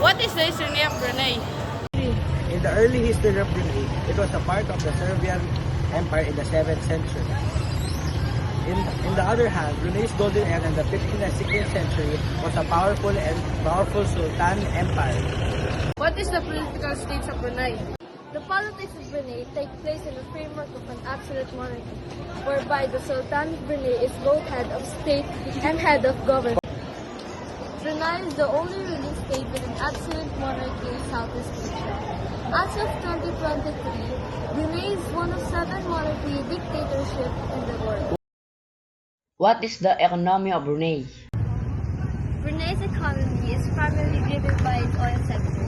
What is the history of Brunei? In the early history of Brunei, it was a part of the Servian Empire in the 7th century. In the other hand, Brunei's golden era in the 15th and 16th century was a powerful Sultan Empire. What is the political stage of Brunei? The politics of Brunei take place in the framework of an absolute monarchy, whereby the Sultan of Brunei is both head of state and head of government. Brunei is the only ruling state with an absolute monarchy in Southeast Asia. As of 2023, Brunei is one of 7 monarchy dictatorships in the world. What is the economy of Brunei? Brunei's economy is primarily driven by its oil sector,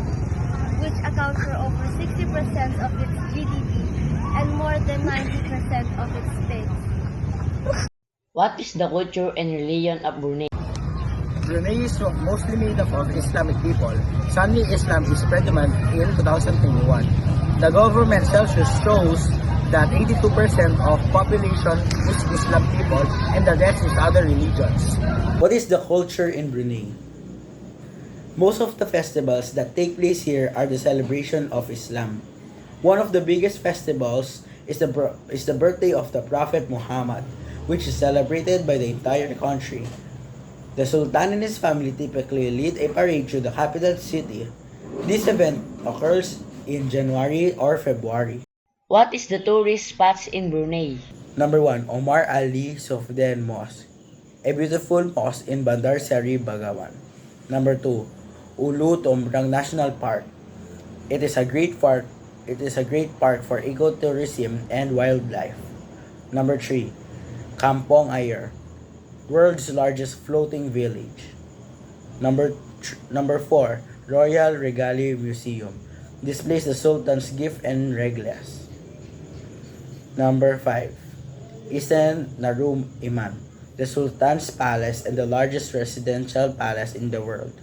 which accounts for over 60% of its GDP and more than 90% of its space. What is the culture and religion of Brunei? Brunei is mostly made up of Islamic people. Sunni Islam is predominant in 2021. The government census shows that 82% of population is Islam people and the rest is other religions. What is the culture in Brunei? Most of the festivals that take place here are the celebration of Islam. One of the biggest festivals is the birthday of the Prophet Muhammad, which is celebrated by the entire country. The Sultan and his family typically lead a parade through the capital city. This event occurs in January or February. What is the tourist spots in Brunei? Number 1, Omar Ali Sofden Mosque, a beautiful mosque in Bandar Seri Begawan. Number 2, Ulu Tombrang National Park. It is a great park for ecotourism and wildlife. Number 3, Kampong Ayer, world's largest floating village. Number 4, Royal Regalia Museum displays the Sultan's gift and reglas. Number 5, Isen Narum Iman, the Sultan's palace and the largest residential palace in the world.